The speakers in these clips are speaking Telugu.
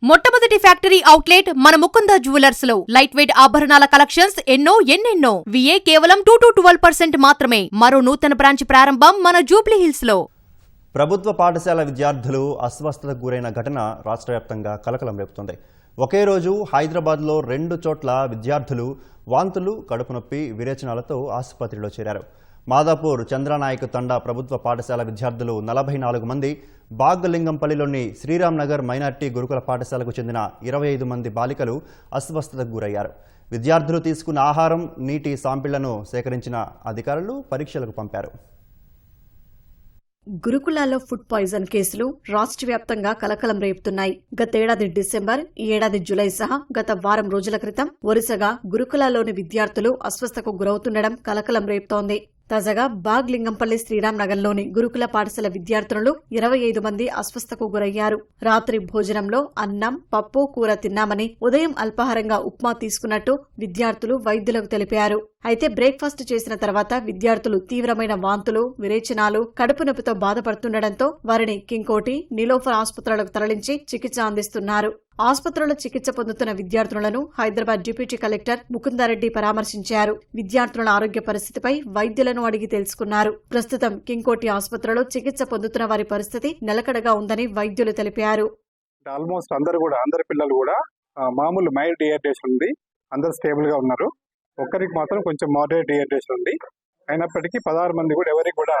మొట్టమొదటి ఫ్యాక్టరీ అవుట్లెట్ మన ముకుంద జ్యువెలర్స్ లో లైట్ వెయిట్ ఆభరణాల కలెక్షన్స్ ఎన్నెన్నో విఏ కేవలం 2-12% మాత్రమే. మరో నూతన బ్రాంచ్ ప్రారంభం మన జూబ్లీ హిల్స్ లో. ప్రభుత్వ పాఠశాల విద్యార్థులు అస్వస్థతకు గురైన ఘటన రాష్ట్ర వ్యాప్తంగా కలకలం రేపుతోంది. ఒకే రోజు హైదరాబాద్లో 2 చోట్ల విద్యార్థులు వాంతులు, కడుపు నొప్పి, విరేచనాలతో ఆసుపత్రిలో చేరారు. మాదాపూర్ చంద్రనాయక్ తండా ప్రభుత్వ పాఠశాల విద్యార్థులు 44 మంది, బాగ్లింగంపల్లిలోని శ్రీరామ్ నగర్ మైనార్టీ గురుకుల పాఠశాలకు చెందిన 25 మంది బాలికలు అస్వస్థతకు గురయ్యారు. విద్యార్థులు తీసుకున్న ఆహారం, నీటి శాంపిళ్లను సేకరించిన అధికారులు పరీక్షలకు పంపారు. గురుకులాల్లో ఫుడ్ పాయిజన్ కేసులు రాష్ట్ర వ్యాప్తంగా కలకలం రేపుతున్నాయి. గతేడాది డిసెంబర్, ఈ ఏడాది జులై సహా గత వారం రోజుల క్రితం వరుసగా గురుకులాల్లోని విద్యార్థులు అస్వస్థకు గురవుతుండడం కలకలం రేపుతోంది. తాజాగా బాగ్లింగంపల్లి శ్రీరామ్ నగర్లోని గురుకుల పాఠశాల విద్యార్థులు 25 మంది అస్వస్థకు గురయ్యారు. రాత్రి భోజనంలో అన్నం, పప్పు, కూర తిన్నామని, ఉదయం అల్పాహారంగా ఉప్మా తీసుకున్నట్టు విద్యార్థులు వైద్యులకు తెలిపారు. అయితే బ్రేక్ఫాస్ట్ చేసిన తర్వాత విద్యార్థులు తీవ్రమైన వాంతులు, విరేచనాలు, కడుపు నొప్పితో బాధపడుతుండటంతో వారిని కింగ్కోటి, నీలోఫర్ ఆసుపత్రులకు తరలించి చికిత్స అందిస్తున్నారు. ఆసుపత్రిలో చికిత్స పొందుతున్న విద్యార్థులను హైదరాబాద్ డిప్యూటీ కలెక్టర్ ముకుందారెడ్డి పరామర్శించారు. విద్యార్థుల ఆరోగ్య పరిస్థితిపై వైద్యులను అడిగి తెలుసుకున్నారు. ప్రస్తుతం కింగ్కోటి ఆసుపత్రిలో చికిత్స పొందుతున్న వారి పరిస్థితి నిలకడగా ఉందని వైద్యులు తెలిపారు. ఆల్మోస్ట్ అందరి పిల్లలు కూడా మామూలు మైల్డ్ డిహైడ్రేషన్ ఉంది, అందరు స్టేబుల్ గా ఉన్నారు. ఒక్కరికి మాత్రం కొంచెం మోడరేట్ డిహైడ్రేషన్ ఉంది. అయినప్పటికీ 16 మంది కూడా ఎవరికి కూడా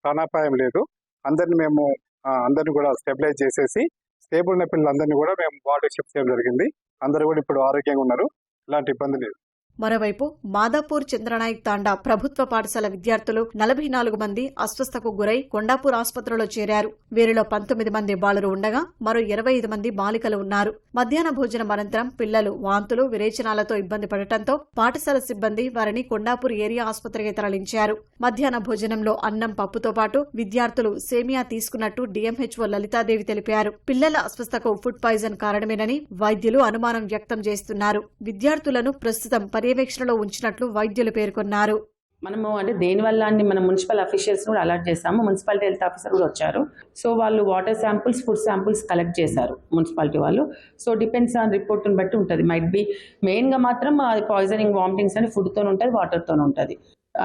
ప్రాణాపాయం లేదు. అందరిని కూడా స్టెబిలైజ్ చేసేసి స్టేబుల్ ఉన్న పిల్లలందరినీ కూడా మేము వార్డు షిఫ్ట్ చేయడం జరిగింది. అందరూ కూడా ఇప్పుడు ఆరోగ్యంగా ఉన్నారు, ఎలాంటి ఇబ్బంది లేదు. మరోవైపు మాదాపూర్ చంద్రనాయక్ తాండా ప్రభుత్వ పాఠశాల విద్యార్థులు 44 మంది అస్వస్థకు గురై కొండాపూర్ ఆసుపత్రిలో చేరారు. వీరిలో 19 మంది బాలురు ఉండగా మరో 25 మంది బాలికలు ఉన్నారు. మధ్యాహ్న భోజనం అనంతరం పిల్లలు వాంతులు, విరేచనాలతో ఇబ్బంది పడటంతో పాఠశాల సిబ్బంది వారిని కొండాపూర్ ఏరియా ఆసుపత్రికి తరలించారు. మధ్యాహ్న భోజనంలో అన్నం, పప్పుతో పాటు విద్యార్థులు సేమియా తీసుకున్నట్టు డిఎంహెచ్ఓ లలితాదేవి తెలిపారు. పిల్లల అస్వస్థకు ఫుడ్ పాయిజన్ కారణమేనని వైద్యులు అనుమానం వ్యక్తం చేస్తున్నారు. విద్యార్థులను ప్రస్తుతం పర్యవేక్షణలో ఉంచినట్లు వైద్యులు పేర్కొన్నారు. మనము అంటే దేనివల్ల అని మన మున్సిపల్ అఫీషియల్స్ కూడా అలర్ట్ చేస్తాము. మున్సిపాలిటీ హెల్త్ ఆఫీసర్ కూడా వచ్చారు. సో వాళ్ళు water samples, food samples collect చేశారు మున్సిపాలిటీ వాళ్ళు. సో డిపెండ్స్ ఆన్ రిపోర్ట్ని బట్టి ఉంటుంది. మైట్ బి మెయిన్గా మాత్రం అది పాయిజనింగ్, వామిటింగ్స్ అని ఫుడ్తో ఉంటుంది, వాటర్తో ఉంటుంది.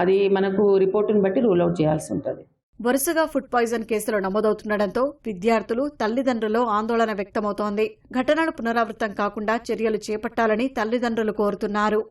అది మనకు రిపోర్ట్ని బట్టి రూల్ అవుట్ చేయాల్సి ఉంటుంది. వరుసగా ఫుడ్ పాయిజన్ కేసులు నమోదవుతుండటంతో విద్యార్థులు, తల్లిదండ్రులు ఆందోళన వ్యక్తమవుతోంది. ఘటనలు పునరావృతం కాకుండా చర్యలు చేపట్టాలని తల్లిదండ్రులు కోరుతున్నారు.